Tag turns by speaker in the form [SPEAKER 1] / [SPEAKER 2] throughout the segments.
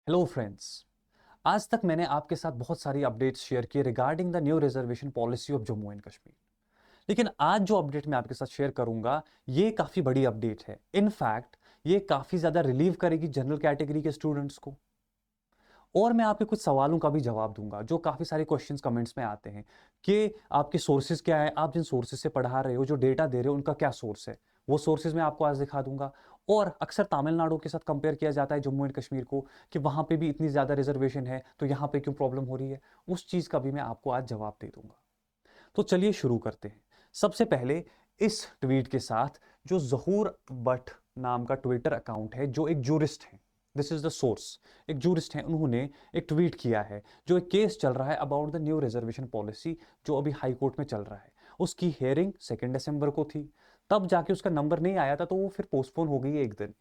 [SPEAKER 1] Hello friends. आज तक मैंने आपके साथ बहुत सारी अपडेट्स शेयर की regarding the new reservation policy of Jammu and Kashmir. लेकिन आज जो अपडेट मैं आपके साथ शेयर करूंगा ये काफी बड़ी अपडेट है। इनफैक्ट ये काफी ज्यादा रिलीव करेगी जनरल कैटेगरी के स्टूडेंट्स को। और मैं आपके कुछ सवालों का भी जवाब दूंगा जो काफी सारे क्वेश्चंस कमेंट्स में आते हैं कि आपके सोर्सेज क्या है, आप जिन सोर्सेज से पढ़ा रहे हो, जो डेटा दे रहे हो, उनका क्या सोर्स है। वो सोर्सेज मैं आपको आज दिखा दूंगा। और अक्सर तमिलनाडु के साथ कंपेयर किया जाता है जम्मू एंड कश्मीर को कि वहां पे भी इतनी ज्यादा रिजर्वेशन है तो यहाँ पे क्यों प्रॉब्लम हो रही है। उस चीज का भी मैं आपको आज जवाब दे दूंगा। तो चलिए शुरू करते हैं। सबसे पहले इस ट्वीट के साथ, जो जहूर बट नाम का ट्विटर अकाउंट है, जो एक जूरिस्ट है, दिस इज द सोर्स, एक जूरिस्ट है, उन्होंने एक ट्वीट किया है। जो एक केस चल रहा है about the new reservation policy, जो अभी हाई कोर्ट में चल रहा है। उसकी हेयरिंग 2 दिसंबर को थी। तब जाके उसका नंबर नहीं आया था तो वो फिर पोस्टपोन हो गई एक दिन।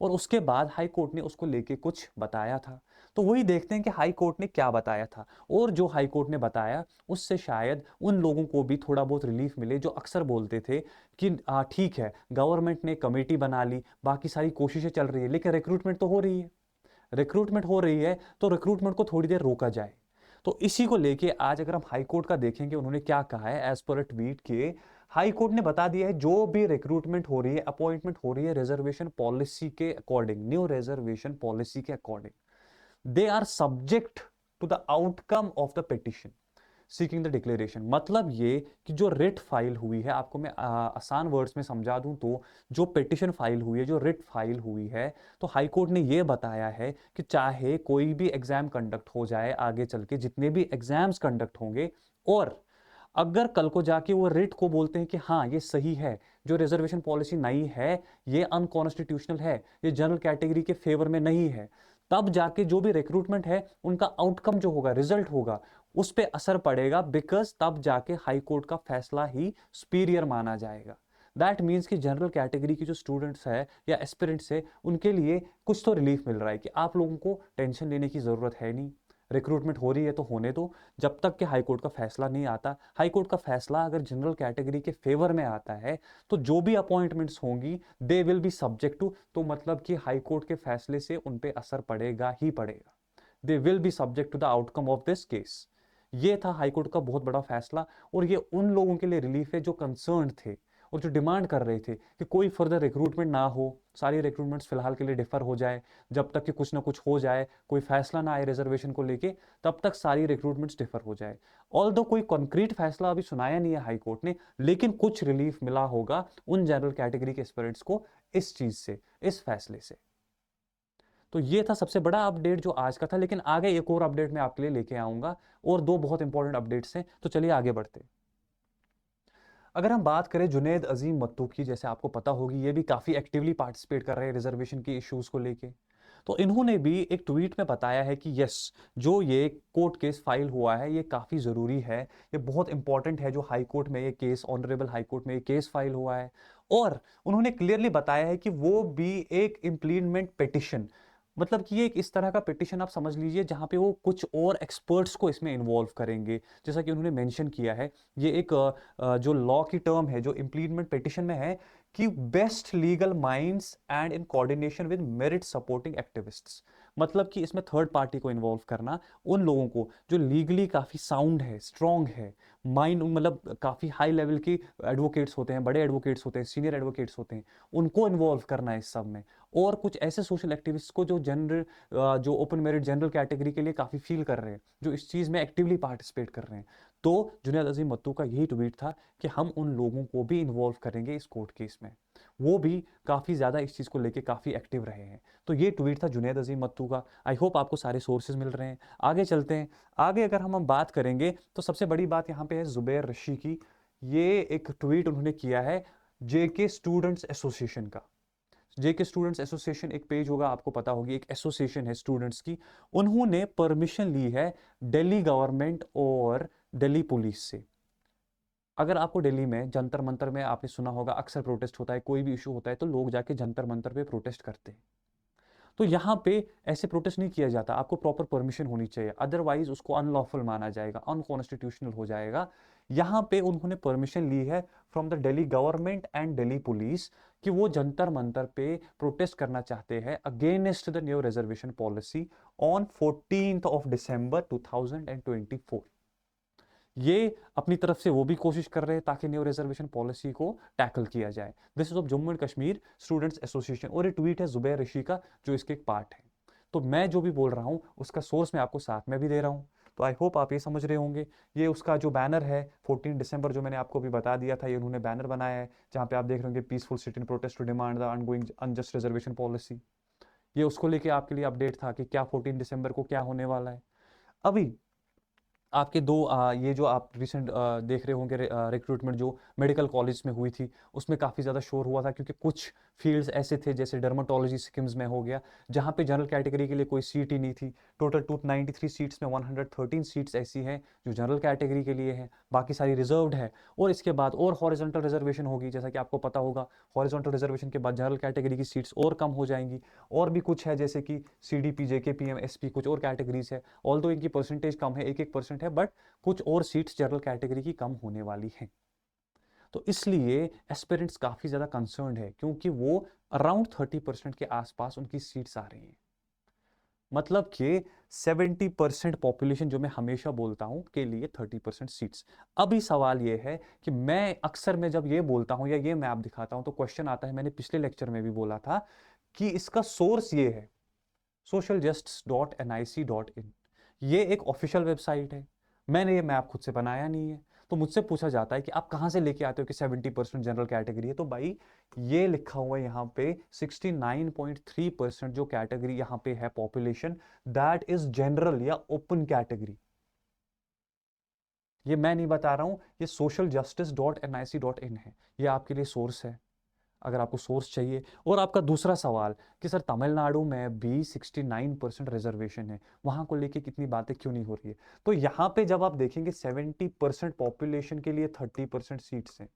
[SPEAKER 1] और उसके बाद हाई कोर्ट ने उसको लेके कुछ बताया था। तो वही देखते हैं कि हाई कोर्ट ने क्या बताया था। और जो हाई कोर्ट ने बताया उससे शायद उन लोगों को भी थोड़ा बहुत रिलीफ मिले जो अक्सर बोलते थे कि ठीक है, गवर्नमेंट ने कमेटी बना ली, बाकी सारी कोशिशें चल रही है, लेकिन रिक्रूटमेंट तो हो रही है। रिक्रूटमेंट हो रही है तो रिक्रूटमेंट को थोड़ी देर रोका जाए। तो इसी को लेके आज अगर हम हाई कोर्ट का देखेंगे, उन्होंने क्या कहा है एज पर अ ट्वीट के। हाई कोर्ट ने बता दिया है जो भी रिक्रूटमेंट हो रही है, अपॉइंटमेंट हो रही है रिजर्वेशन पॉलिसी के अकॉर्डिंग, न्यू रिजर्वेशन पॉलिसी के according, they are subject to the outcome of the petition seeking the declaration. मतलब ये कि जो रिट फाइल हुई है, आपको मैं आसान वर्ड्स में समझा दूं तो, जो पिटिशन फाइल हुई है, जो रिट फाइल हुई है, तो हाई कोर्ट ने ये बताया है कि चाहे कोई भी एग्जाम कंडक्ट हो जाए आगे चल के, जितने भी एग्जाम्स कंडक्ट होंगे, और अगर कल को जाके वो रिट को बोलते हैं कि हाँ ये सही है, जो रिजर्वेशन पॉलिसी नई है ये अनकॉन्स्टिट्यूशनल है, ये जनरल कैटेगरी के फेवर में नहीं है, तब जाके जो भी रिक्रूटमेंट है उनका आउटकम जो होगा, रिजल्ट होगा, उस पर असर पड़ेगा। बिकॉज तब जाके हाई कोर्ट का फैसला ही सुपीरियर माना जाएगा। दैट मीन्स कि जनरल कैटेगरी की जो स्टूडेंट्स है या एस्पिरेंट्स है, उनके लिए कुछ तो रिलीफ मिल रहा है कि आप लोगों को टेंशन लेने की जरूरत है नहीं, रिक्रूटमेंट हो रही है तो होने दो, जब तक कि हाई कोर्ट का फैसला नहीं आता। हाई कोर्ट का फैसला अगर जनरल कैटेगरी के फेवर में आता है तो जो भी अपॉइंटमेंट्स होंगी they will be subject to, तो मतलब कि हाई कोर्ट के फैसले से उन पे असर पड़ेगा ही पड़ेगा। They will be subject to the outcome of this case. ये था हाईकोर्ट का बहुत बड़ा फैसला। और ये उन लोगों के लिए रिलीफ है जो कंसर्न थे और जो डिमांड कर रहे थे कि कोई फर्दर रिक्रूटमेंट ना हो, सारी रिक्रूटमेंट्स फिलहाल के लिए डिफर हो जाए, जब तक कि कुछ ना कुछ हो जाए, कोई फैसला ना आए रिजर्वेशन को लेके, तब तक सारी रिक्रूटमेंट्स डिफर हो जाए। ऑल दो कोई कॉन्क्रीट फैसला अभी सुनाया नहीं है हाई कोर्ट ने, लेकिन कुछ रिलीफ मिला होगा उन जनरल कैटेगरी के एस्पिरेंट्स को इस चीज से, इस फैसले से। तो ये था सबसे बड़ा अपडेट जो आज का था। लेकिन आगे एक और अपडेट मैं आपके लिए लेके आऊंगा, और दो बहुत इंपॉर्टेंट अपडेट्स हैं। तो चलिए आगे बढ़ते हैं। अगर हम बात करें जुनैद अजीम मत्तू की, जैसे आपको पता होगी ये भी काफी एक्टिवली पार्टिसिपेट कर रहे हैं रिजर्वेशन की इश्यूज को लेके। तो इन्होंने भी एक ट्वीट में बताया है कि यस, जो ये कोर्ट केस फाइल हुआ है ये काफी जरूरी है, ये बहुत इंपॉर्टेंट है, जो हाई कोर्ट में ये केस, ऑनरेबल हाई कोर्ट में ये केस फाइल हुआ है। और उन्होंने क्लियरली बताया है कि वो भी एक इम्प्लीमेंट पिटिशन, मतलब कि ये एक इस तरह का पिटिशन आप समझ लीजिए जहां पे वो कुछ और एक्सपर्ट्स को इसमें इन्वॉल्व करेंगे। जैसा कि उन्होंने मेंशन किया है, ये एक जो लॉ की टर्म है जो इम्प्लीमेंट पिटिशन में है, कि best legal minds and in coordination with merit supporting activists. मतलब कि इसमें थर्ड पार्टी को इन्वॉल्व करना, उन लोगों को जो लीगली काफी साउंड है, स्ट्रांग है, माइंड, मतलब काफी हाई लेवल के एडवोकेट्स होते हैं, बड़े एडवोकेट्स होते हैं, सीनियर एडवोकेट्स होते हैं, उनको इन्वॉल्व करना है इस सब में। और कुछ ऐसे सोशल एक्टिविस्ट को जो जनरल, जो ओपन मेरिट जनरल कैटेगरी के लिए काफी फील कर रहे हैं, जो इस चीज में एक्टिवली पार्टिसिपेट कर रहे हैं। तो जुनैद अजीम मत्तू का यही ट्वीट था कि हम उन लोगों को भी इन्वॉल्व करेंगे इस कोर्ट केस में। वो भी काफी ज्यादा इस चीज को लेके काफी एक्टिव रहे हैं। तो ये ट्वीट था जुनैद अजीम मत्तू का। आई होप आपको सारे सोर्सेज मिल रहे हैं। आगे चलते हैं। आगे अगर हम बात करेंगे तो सबसे बड़ी बात यहाँ पे है जुबैर रशी की। ये एक ट्वीट उन्होंने किया है जेके स्टूडेंट्स एसोसिएशन का। जेके स्टूडेंट्स एसोसिएशन एक पेज होगा, आपको पता होगी, एक एसोसिएशन है स्टूडेंट्स की। उन्होंने परमिशन ली है दिल्ली गवर्नमेंट और दिल्ली पुलिस से। अगर आपको दिल्ली में जंतर मंतर में, आपने सुना होगा, अक्सर प्रोटेस्ट होता है, कोई भी इशू होता है तो लोग जाके जंतर मंतर पे प्रोटेस्ट करते हैं। तो यहां पे ऐसे प्रोटेस्ट नहीं किया जाता, आपको प्रॉपर परमिशन होनी चाहिए, अदरवाइज उसको अनलॉफुल माना जाएगा, अनकॉन्स्टिट्यूशनल हो जाएगा। यहां पे उन्होंने परमिशन ली है from the Delhi government and Delhi police, कि वो जंतर मंतर पे प्रोटेस्ट करना चाहते हैं against the new reservation policy on 14th of December 2024। ये अपनी तरफ से वो भी कोशिश कर रहे हैं ताकि न्यू रिजर्वेशन पॉलिसी को टैकल किया जाए। This is of Jammu and Kashmir students association, और ये ट्वीट है जुबैर ऋषि का जो इसके एक पार्ट है। तो मैं जो भी बोल रहा हूँ उसका सोर्स मैं आपको साथ में भी दे रहा हूँ, तो आई होप आप ये समझ रहे होंगे। ये उसका जो बैनर है 14 दिसंबर जो मैंने आपको भी बता दिया था, ये उन्होंने बैनर बनाया है जहाँ पे आप देख रहे होंगे peaceful sit in protest to demand the ongoing unjust reservation policy. ये उसको लेके आपके लिए अपडेट था कि क्या 14 दिसंबर को क्या होने वाला है। अभी आपके दो ये जो आप रिसेंट देख रहे होंगे रिक्रूटमेंट जो मेडिकल कॉलेज में हुई थी, उसमें काफ़ी ज़्यादा शोर हुआ था क्योंकि कुछ फील्ड्स ऐसे थे जैसे डर्माटोलॉजी स्किम्स में हो गया जहाँ पे जनरल कैटेगरी के लिए कोई सीट ही नहीं थी। टोटल 293 सीट्स में 113 सीट्स ऐसी हैं जो जनरल कैटेगरी के लिए हैं, बाकी सारी रिजर्व्ड है। और इसके बाद और हॉरिजॉन्टल रिजर्वेशन होगी, जैसा कि आपको पता होगा हॉरिजॉन्टल रिजर्वेशन के बाद जनरल कैटेगरी की सीट्स और कम हो जाएंगी। और भी कुछ है जैसे कि CDP JKPM SP कुछ और कैटेगरीज है, ऑल्दो इनकी परसेंटेज कम है, 1-1% है, बट कुछ और सीट्स जनरल कैटेगरी की कम होने वाली हैं। तो इसलिए एस्पिरेंट्स काफ़ी ज़्यादा कंसर्न्ड है क्योंकि वो अराउंड 30% के आसपास उनकी सीट्स आ रही हैं। मतलब कि 70% पॉपुलेशन जो मैं हमेशा बोलता हूं के लिए 30% सीट्स। अभी सवाल ये है कि मैं अक्सर में जब ये बोलता हूं या ये मैप दिखाता हूं तो क्वेश्चन आता है, मैंने पिछले लेक्चर में भी बोला था कि इसका सोर्स ये है socialjustice.nic.in। ये एक ऑफिशियल वेबसाइट है, मैंने ये मैप खुद से बनाया नहीं है। तो मुझसे पूछा जाता है कि आप कहाँ से लेके आते हो कि 70% जनरल कैटेगरी है, तो भाई ये लिखा हुआ है यहाँ पे 69.3% जो कैटेगरी यहाँ पे है पॉपुलेशन, दैट इज जनरल या ओपन कैटेगरी। ये मैं नहीं बता रहा हूँ, ये socialjustice.nic.in है, ये आपके लिए सोर्स है अगर आपको सोर्स चाहिए। और आपका दूसरा सवाल कि सर तमिलनाडु में भी 69% रिजर्वेशन है, वहां को लेके कितनी बातें क्यों नहीं हो रही है। तो यहाँ पे जब आप देखेंगे 70% पॉपुलेशन के लिए 30% सीट्स हैं,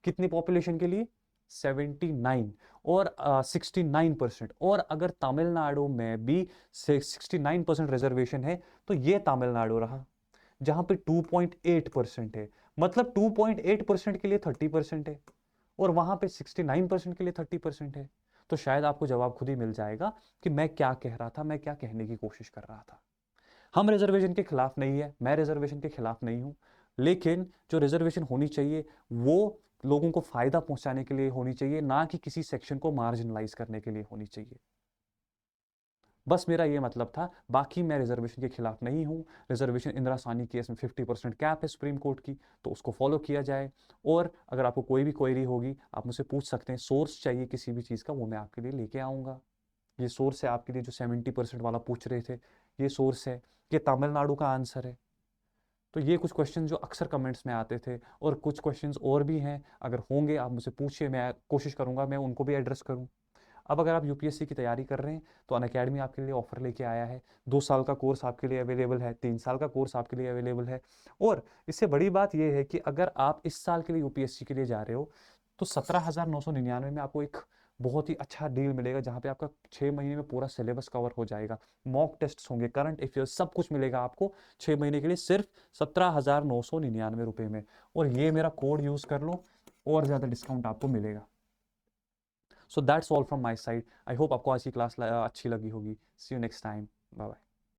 [SPEAKER 1] कितनी पॉपुलेशन के लिए 79 और 69%। और अगर तमिलनाडु में भी 69% रिजर्वेशन है तो ये तमिलनाडु रहा जहां पे 2.8% है, मतलब 2.8% के लिए 30% है और वहां पे 69% के लिए 30% है। तो शायद आपको जवाब खुद ही मिल जाएगा कि मैं क्या कह रहा था, मैं क्या कहने की कोशिश कर रहा था। हम रिजर्वेशन के खिलाफ नहीं है, मैं रिजर्वेशन के खिलाफ नहीं हूं, लेकिन जो रिजर्वेशन होनी चाहिए वो लोगों को फायदा पहुंचाने के लिए होनी चाहिए, ना कि किसी सेक्शन को मार्जिनलाइज करने के लिए होनी चाहिए। बस मेरा ये मतलब था, बाकी मैं रिजर्वेशन के खिलाफ नहीं हूँ। रिजर्वेशन इंदिरा साहनी केस में 50% कैप है सुप्रीम कोर्ट की, तो उसको फॉलो किया जाए। और अगर आपको कोई भी क्वेरी होगी आप मुझसे पूछ सकते हैं, सोर्स चाहिए किसी भी चीज़ का वो मैं आपके लिए लेके आऊँगा। ये सोर्स है आपके लिए, जो 70% वाला पूछ रहे थे, ये सोर्स है, ये तमिलनाडु का आंसर है। तो ये कुछ क्वेश्चन जो अक्सर कमेंट्स में आते थे, और कुछ क्वेश्चंस और भी हैं, अगर होंगे आप मुझसे पूछिए, मैं कोशिश करूंगा मैं उनको भी एड्रेस करूं। अब अगर आप यूपीएससी की तैयारी कर रहे हैं तो अनअकैडमी आपके लिए ऑफर लेके आया है, 2 साल का कोर्स आपके लिए अवेलेबल है, 3 साल का कोर्स आपके लिए अवेलेबल है। और इससे बड़ी बात यह है कि अगर आप इस साल के लिए यूपीएससी के लिए जा रहे हो तो 17,999 में आपको एक बहुत ही अच्छा डील मिलेगा जहाँ पे आपका 6 महीने में पूरा सिलेबस कवर हो जाएगा, मॉक टेस्ट होंगे, करंट अफेयर्स, सब कुछ मिलेगा आपको 6 महीने के लिए सिर्फ 17,999 रुपये में। और ये मेरा कोड यूज़ कर लो और ज़्यादा डिस्काउंट आपको मिलेगा। So that's all from my side. I hope आपको आज की क्लास अच्छी लगी होगी। See you next time, bye bye.